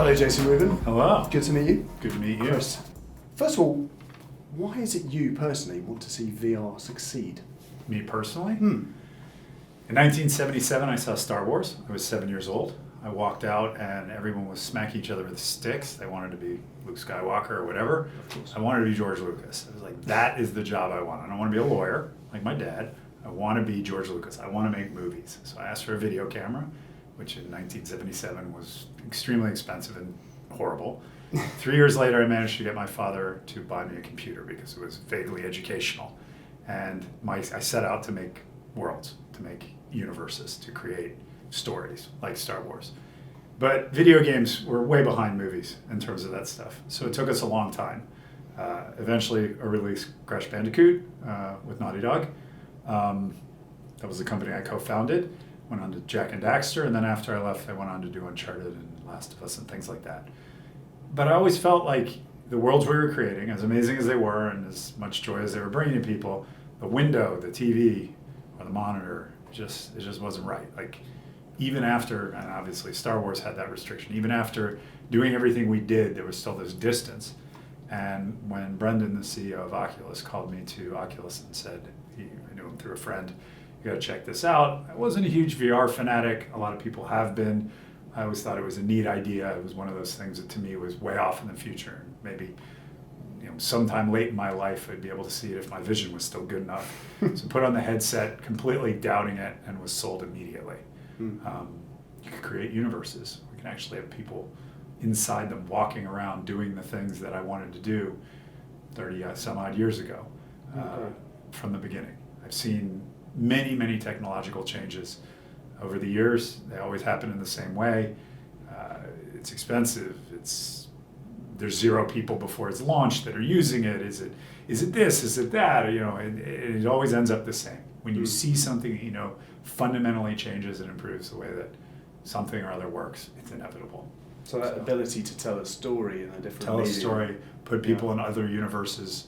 Hello, Jason Rubin. Hello. Good to meet you. Good to meet you. Chris. First of all, why is it you personally want to see VR succeed? Me personally? In 1977, I saw Star Wars. I was 7 years old. I walked out and everyone was smacking each other with sticks. They wanted to be Luke Skywalker or whatever. I wanted to be George Lucas. I was like, that is the job I want. I don't want to be a lawyer like my dad. I want to be George Lucas. I want to make movies. So I asked for a video camera, which in 1977 was extremely expensive and horrible. 3 years later, I managed to get my father to buy me a computer because it was vaguely educational. And I set out to make worlds, to make universes, to create stories like Star Wars. But video games were way behind movies in terms of that stuff. So it took us a long time. Eventually, I released Crash Bandicoot with Naughty Dog. That was the company I co-founded. Went on to Jack and Daxter, and then after I left, I went on to do Uncharted and Last of Us and things like that. But I always felt like the worlds we were creating, as amazing as they were and as much joy as they were bringing to people, the window, the TV, or the monitor, it just wasn't right. Like, even after, and obviously Star Wars had that restriction, even after doing everything we did, there was still this distance. And when Brendan, the CEO of Oculus, called me to Oculus and said, I knew him through a friend, you gotta check this out. I wasn't a huge VR fanatic. A lot of people have been. I always thought it was a neat idea. It was one of those things that to me was way off in the future. Maybe sometime late in my life I'd be able to see it if my vision was still good enough. So put on the headset, completely doubting it, and was sold immediately. You can create universes. We can actually have people inside them walking around doing the things that I wanted to do 30 some odd years ago from the beginning. I've seen many technological changes over the years. They always happen in the same way. It's expensive. There's zero people before it's launched that are using it. Is it this? Is it that? It always ends up the same. When you see something that fundamentally changes and improves the way that something or other works, it's inevitable. So that ability to tell a story in a different Tell medium. a story, put people in other universes,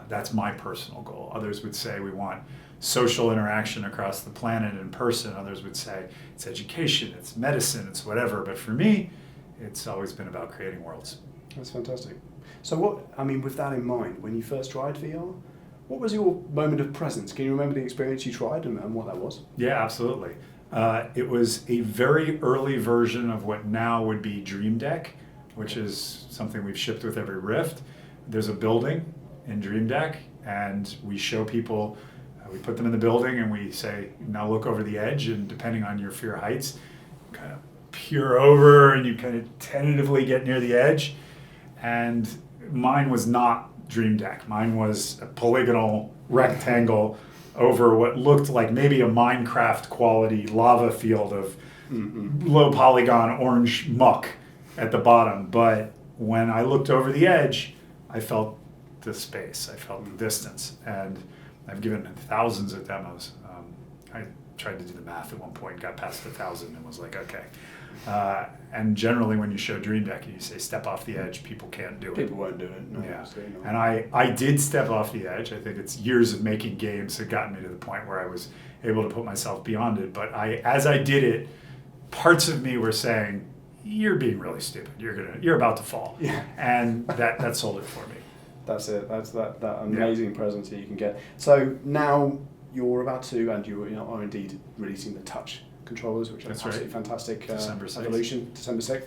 that's my personal goal. Others would say we want social interaction across the planet in person. Others would say it's education, it's medicine, it's whatever. But for me, it's always been about creating worlds. That's fantastic. So with that in mind, when you first tried VR, what was your moment of presence? Can you remember the experience you tried and what that was? Yeah, absolutely. It was a very early version of what now would be Dream Deck, which is something we've shipped with every Rift. There's a building in Dream Deck, and we show people, we put them in the building and we say, now look over the edge, and depending on your fear heights, you kind of peer over and you kind of tentatively get near the edge. And mine was not Dream Deck. Mine was a polygonal rectangle over what looked like maybe a Minecraft quality lava field of low polygon orange muck at the bottom. But when I looked over the edge, I felt the space, I felt the distance. And I've given thousands of demos. I tried to do the math at one point, got past 1,000 and was like, okay. And generally when you show Dream Deck and you say step off the edge, people can't do it. People won't do it. No, yeah. No. And I did step off the edge. I think it's years of making games that got me to the point where I was able to put myself beyond it. But as I did it, parts of me were saying, you're being really stupid. You're about to fall. Yeah. And that sold it for me. That's it. That's that amazing presence that you can get. So now you're about to, and you are indeed releasing the Touch controllers, which are absolutely fantastic. December 6th. Evolution, December 6th.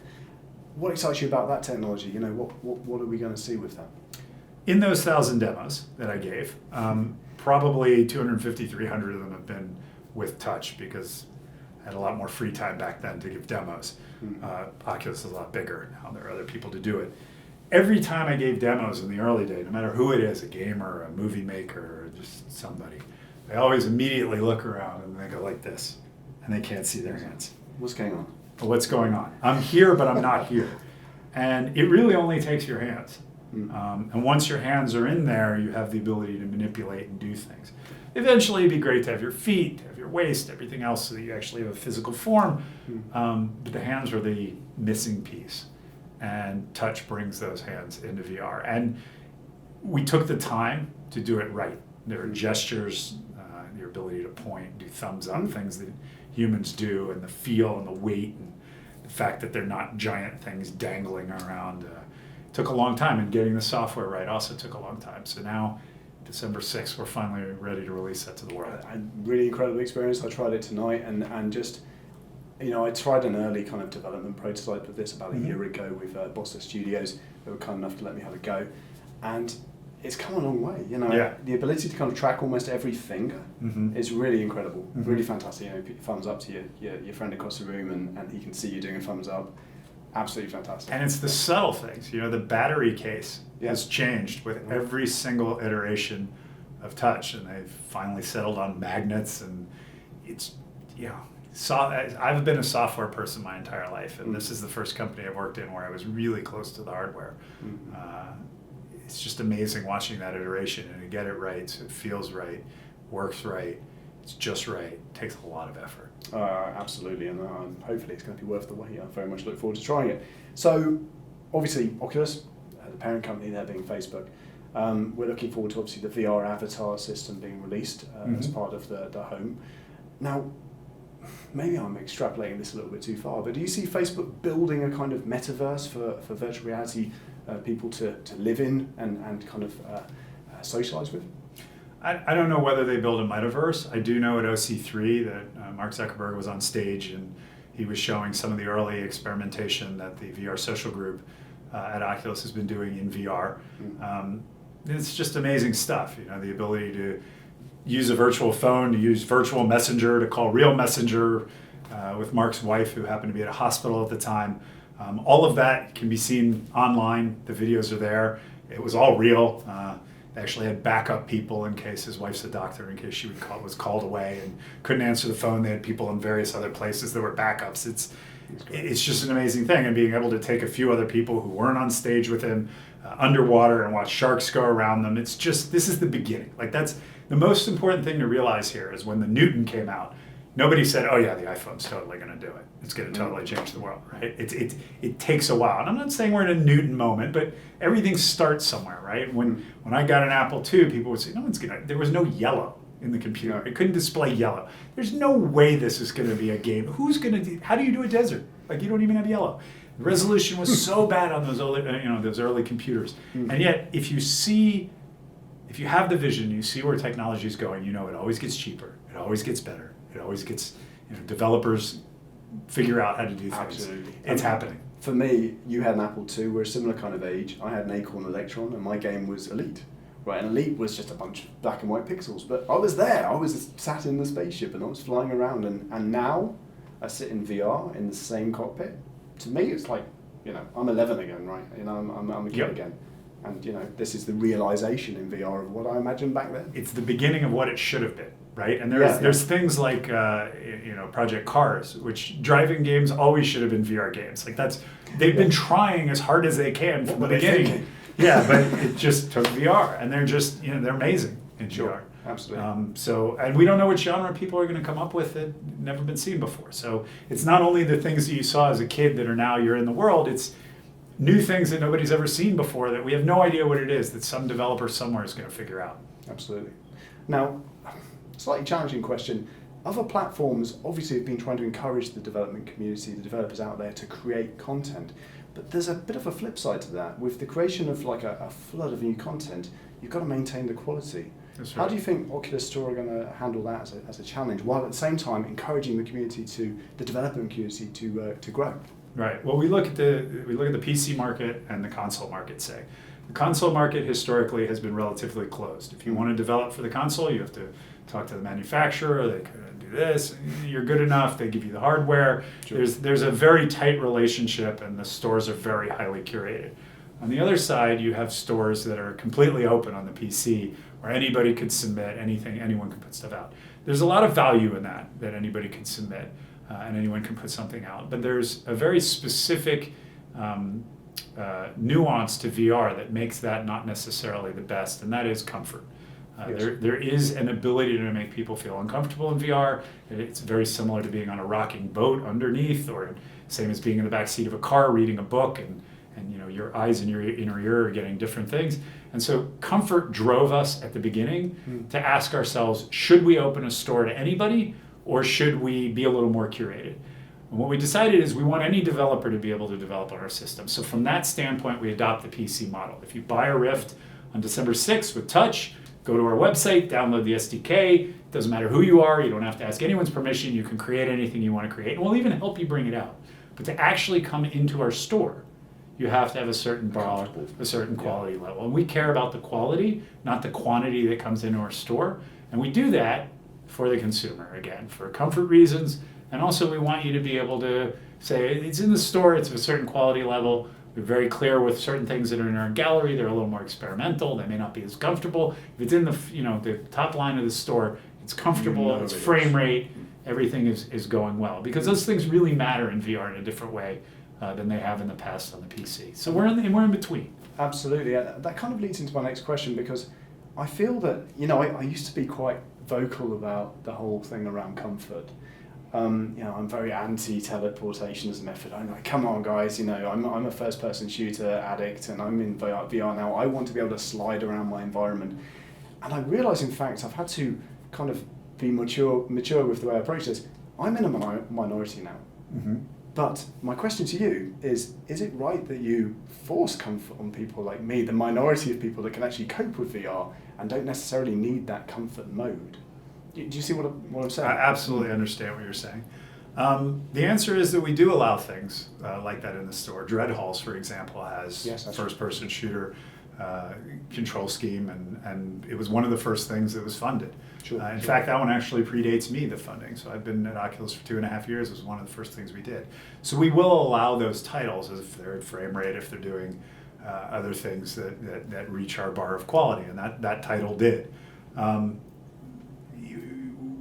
What excites you about that technology? What are we going to see with that? In those 1,000 demos that I gave, probably 250, 300 of them have been with Touch because I had a lot more free time back then to give demos. Oculus is a lot bigger now. There are other people to do it. Every time I gave demos in the early days, no matter who it is, a gamer, a movie maker, or just somebody, they always immediately look around and they go like this, and they can't see their hands. What's going on? What's going on? I'm here, but I'm not here. And it really only takes your hands. And once your hands are in there, you have the ability to manipulate and do things. Eventually, it'd be great to have your feet, to have your waist, everything else so that you actually have a physical form. But the hands are the missing piece. And Touch brings those hands into VR. And we took the time to do it right. There are gestures, your ability to point, do thumbs up, things that humans do, and the feel and the weight and the fact that they're not giant things dangling around. Took a long time, and getting the software right also took a long time. So now, December 6th, we're finally ready to release that to the world. A really incredible experience. I tried it tonight, and just, I tried an early kind of development prototype of this about a year ago with Bossa Studios. They were kind enough to let me have a go, and it's come a long way. The ability to kind of track almost every finger is really incredible, really fantastic. Thumbs up to your friend across the room, and he can see you doing a thumbs up. Absolutely fantastic. And it's the subtle things. The battery case has changed with every single iteration of touch, and they've finally settled on magnets, and it's, I've been a software person my entire life, and this is the first company I've worked in where I was really close to the hardware. It's just amazing watching that iteration, and to get it right, so it feels right, works right, it's just right. It takes a lot of effort. Absolutely, and hopefully it's going to be worth the wait. I very much look forward to trying it. So, obviously, Oculus, the parent company there being Facebook, we're looking forward to obviously the VR avatar system being released as part of the home. Now, maybe I'm extrapolating this a little bit too far, but do you see Facebook building a kind of metaverse for virtual reality people to live in and kind of socialize with? I don't know whether they build a metaverse. I do know at OC3 that Mark Zuckerberg was on stage and he was showing some of the early experimentation that the VR social group at Oculus has been doing in VR. It's just amazing stuff, the ability to use a virtual phone, to use virtual messenger, to call real messenger with Mark's wife, who happened to be at a hospital at the time. All of that can be seen online. The videos are there. It was all real. They actually had backup people in case his wife's a doctor, in case she was called away and couldn't answer the phone. They had people in various other places that were backups. It's just an amazing thing, and being able to take a few other people who weren't on stage with him underwater and watch sharks go around them. This is the beginning. That's the most important thing to realize here is when the Newton came out, nobody said, oh yeah, the iPhone's totally going to do it. It's going to totally change the world, right? It takes a while. And I'm not saying we're in a Newton moment, but everything starts somewhere, right? When I got an Apple II, people would say, there was no yellow in the computer. It couldn't display yellow. There's no way this is going to be a game. How do you do a desert? You don't even have yellow. The resolution was so bad on those early computers. And yet, if you have the vision, you see where technology is going, it always gets cheaper. It always gets better. It always gets, developers figure out how to do things. Absolutely. It's happening. For me, you had an Apple II, we're a similar kind of age. I had an Acorn Electron, and my game was Elite. Right, and Elite was just a bunch of black and white pixels, but I was there. I was sat in the spaceship, and I was flying around, and now I sit in VR in the same cockpit. To me, it's like, I'm 11 again, right? I'm a kid again. And this is the realization in VR of what I imagined back then. It's the beginning of what it should have been, right? And there's things like Project Cars, which driving games always should have been VR games. They've been trying as hard as they can from the beginning. Yeah, but it just took VR, and they're just they're amazing in VR. Absolutely. And we don't know what genre people are going to come up with that never been seen before. So it's not only the things that you saw as a kid that are now you're in the world. It's new things that nobody's ever seen before that we have no idea what it is that some developer somewhere is going to figure out. Absolutely. Now, slightly challenging question. Other platforms obviously have been trying to encourage the development community, the developers out there, to create content. But there's a bit of a flip side to that. With the creation of a flood of new content, you've got to maintain the quality. That's right. How do you think Oculus Store are going to handle that as a challenge, while at the same time encouraging the development community to grow? Right. Well, we look at the PC market and the console market. Say, the console market historically has been relatively closed. If you want to develop for the console, you have to talk to the manufacturer. They could do this. You're good enough. They give you the hardware. Sure. There's a very tight relationship, and the stores are very highly curated. On the other side, you have stores that are completely open on the PC, where anybody could submit anything. Anyone can put stuff out. There's a lot of value in that anybody can submit. And anyone can put something out. But there's a very specific nuance to VR that makes that not necessarily the best, and that is comfort. There is an ability to make people feel uncomfortable in VR. It's very similar to being on a rocking boat underneath, or same as being in the back seat of a car reading a book, and your eyes and your inner ear are getting different things. And so comfort drove us at the beginning to ask ourselves, should we open a store to anybody? Or should we be a little more curated? And what we decided is we want any developer to be able to develop on our system. So from that standpoint, we adopt the PC model. If you buy a Rift on December 6th with touch, go to our website, download the SDK. Doesn't matter who you are, you don't have to ask anyone's permission, you can create anything you want to create, and we'll even help you bring it out. But to actually come into our store, you have to have a certain bar, a certain quality level. And we care about the quality, not the quantity that comes into our store. And we do that for the consumer, again, for comfort reasons. And also we want you to be able to say, it's in the store, it's of a certain quality level. We're very clear with certain things that are in our gallery, they're a little more experimental, they may not be as comfortable. If it's in the the top line of the store, it's comfortable, it's frame rate, everything is going well. Because those things really matter in VR in a different way than they have in the past on the PC. So we're in between. Absolutely. That kind of leads into my next question, because I feel that, I used to be quite vocal about the whole thing around comfort. I'm very anti-teleportation as a method. I'm like, come on guys, I'm a first-person shooter addict and I'm in VR now. I want to be able to slide around my environment. And I realise, in fact, I've had to kind of be mature with the way I approach this. I'm in a minority now. Mm-hmm. But my question to you is it right that you force comfort on people like me, the minority of people that can actually cope with VR and don't necessarily need that comfort mode? Do you see what I'm saying? I absolutely understand what you're saying. The answer is that we do allow things like that in the store. Dread Halls, for example, has first-person shooter control scheme, and it was one of the first things that was funded. In fact, that one actually predates me, the funding. So I've been at Oculus for 2.5 years. It was one of the first things we did. So we will allow those titles if they're at frame rate, if they're doing other things that reach our bar of quality, and that title did.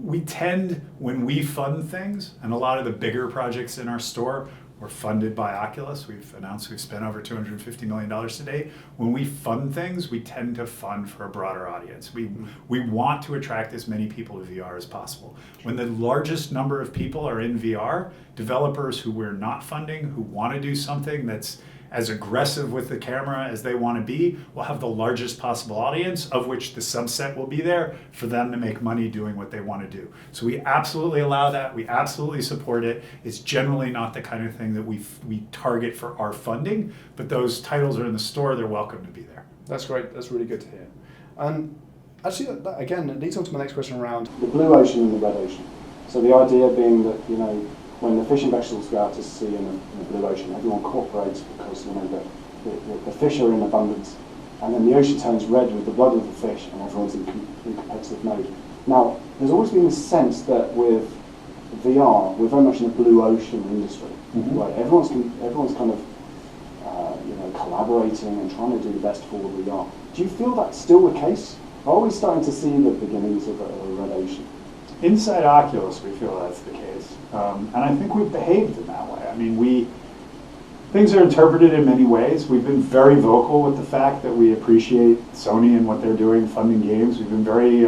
We tend, when we fund things, and a lot of the bigger projects in our store were funded by Oculus. We've announced we've spent over $250 million today. When we fund things, we tend to fund for a broader audience. We want to attract as many people to VR as possible. When the largest number of people are in VR, developers who we're not funding, who want to do something that's as aggressive with the camera as they want to be, will have the largest possible audience, of which the subset will be there for them to make money doing what they want to do. So we absolutely allow that. We absolutely support it. It's generally not the kind of thing that we target for our funding, but those titles are in the store. They're welcome to be there. That's great. That's really good to hear. Actually, that again leads on to my next question around the blue ocean and the red ocean. So the idea being that, when the fish and vegetables go out to sea in the blue ocean, everyone cooperates because the fish are in abundance, and then the ocean turns red with the blood of the fish, and everyone's in competitive mode. Now, there's always been this sense that with VR, we're very much in a blue ocean industry. Mm-hmm. Right? Everyone's kind of collaborating and trying to do the best for VR. Do you feel that's still the case? Are we starting to see the beginnings of a red ocean? Inside Oculus, we feel that's the case. And I think we've behaved in that way. I mean, things are interpreted in many ways. We've been very vocal with the fact that we appreciate Sony and what they're doing funding games. We've been very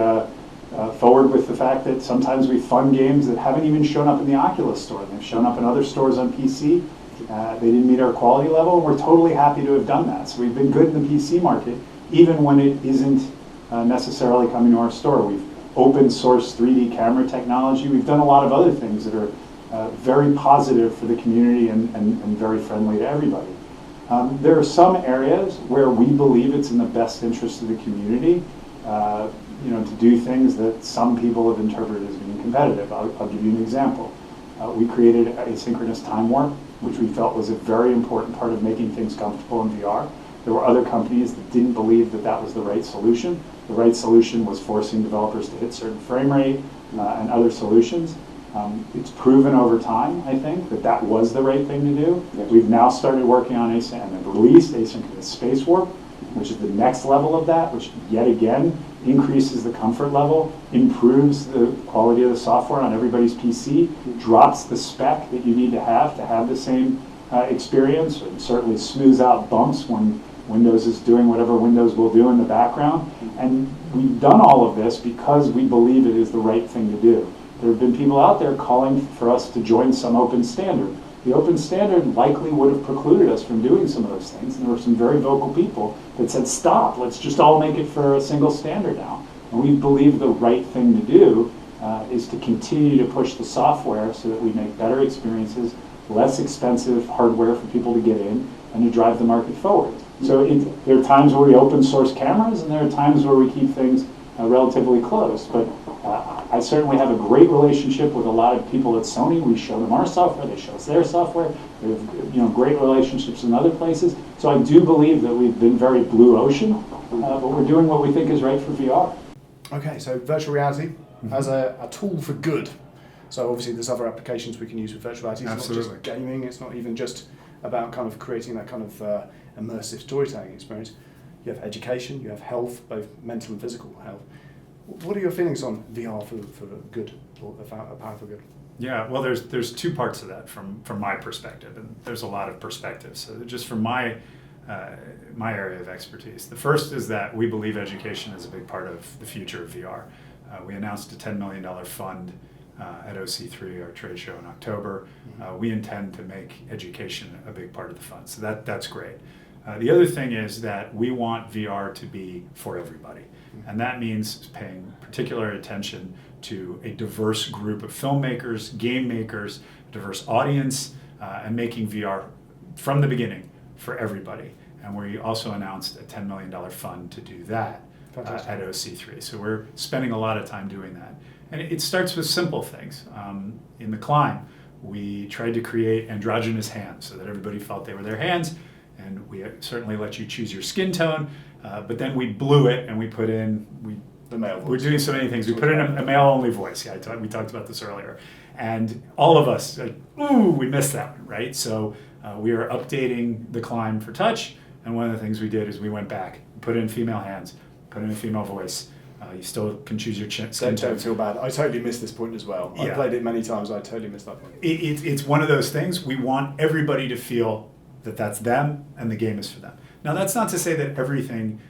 forward with the fact that sometimes we fund games that haven't even shown up in the Oculus store. They've shown up in other stores on PC. They didn't meet our quality level, and we're totally happy to have done that. So we've been good in the PC market, even when it isn't necessarily coming to our store. We've open source 3D camera technology. We've done a lot of other things that are very positive for the community and very friendly to everybody. There are some areas where we believe it's in the best interest of the community to do things that some people have interpreted as being competitive. I'll give you an example. We created asynchronous time warp, which we felt was a very important part of making things comfortable in VR. There were other companies that didn't believe that was the right solution. The right solution was forcing developers to hit certain frame rate and other solutions. It's proven over time, I think, that was the right thing to do. Yes. We've now started working on and have released asynchronous space warp, which is the next level of that, which yet again increases the comfort level, improves the quality of the software on everybody's PC, drops the spec that you need to have the same experience, and certainly smooths out bumps when Windows is doing whatever Windows will do in the background. And we've done all of this because we believe it is the right thing to do. There have been people out there calling for us to join some open standard. The open standard likely would have precluded us from doing some of those things. And there were some very vocal people that said, stop, let's just all make it for a single standard now. And we believe the right thing to do is to continue to push the software so that we make better experiences, less expensive hardware for people to get in, and to drive the market forward. So there are times where we open source cameras, and there are times where we keep things relatively closed. But I certainly have a great relationship with a lot of people at Sony. We show them our software, they show us their software. We have great relationships in other places. So I do believe that we've been very blue ocean, but we're doing what we think is right for VR. Okay, so virtual reality as a tool for good. So obviously there's other applications we can use with virtual reality. It's Absolutely. not just gaming, it's not even just about kind of creating that kind of immersive storytelling experience. You have education, you have health, both mental and physical health. What are your feelings on VR for good, or a power for good? Yeah, well, there's two parts of that from my perspective, and there's a lot of perspectives. So just from my area of expertise, the first is that we believe education is a big part of the future of VR. We announced a $10 million fund at OC3, our trade show in October. We intend to make education a big part of the fund, so that's great. The other thing is that we want VR to be for everybody, and that means paying particular attention to a diverse group of filmmakers, game makers, a diverse audience, and making VR from the beginning for everybody. And we also announced a $10 million fund to do that at OC3. So we're spending a lot of time doing that. And it starts with simple things. In the climb, we tried to create androgynous hands so that everybody felt they were their hands, and we certainly let you choose your skin tone, but then we blew it and we put in, the male voice. We're doing so many things. We put in a male-only voice. Yeah, we talked about this earlier. And all of us, we missed that one, right? So we are updating the climb for touch, and one of the things we did is we went back, put in female hands, put in a female voice. You still can choose your skin tone. Don't feel bad. I totally missed this point as well. Yeah. I played it many times. I totally missed that point. It's one of those things. We want everybody to feel that that's them and the game is for them. Now, that's not to say that everything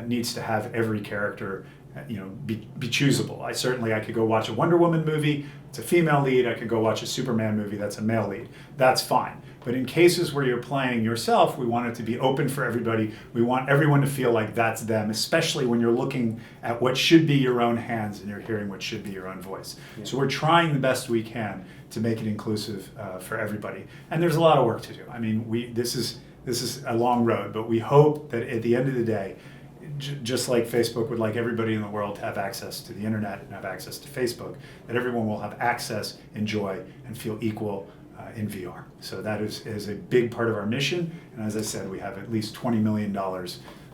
needs to have every character be choosable. I could go watch a Wonder Woman movie, it's a female lead. I could go watch a Superman movie, that's a male lead. That's fine. But in cases where you're playing yourself, we want it to be open for everybody. We want everyone to feel like that's them, especially when you're looking at what should be your own hands and you're hearing what should be your own voice. Yeah. So we're trying the best we can to make it inclusive for everybody. And there's a lot of work to do. I mean, this is a long road, but we hope that at the end of the day, just like Facebook would like everybody in the world to have access to the internet and have access to Facebook, that everyone will have access, enjoy, and feel equal in VR. So that is a big part of our mission. And as I said, we have at least $20 million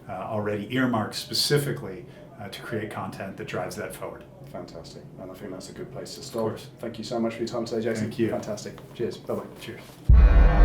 already earmarked specifically to create content that drives that forward. Fantastic. And I think that's a good place to start. Of course. Thank you so much for your time today, Jason. Thank you. Fantastic. Cheers. Bye-bye. Cheers.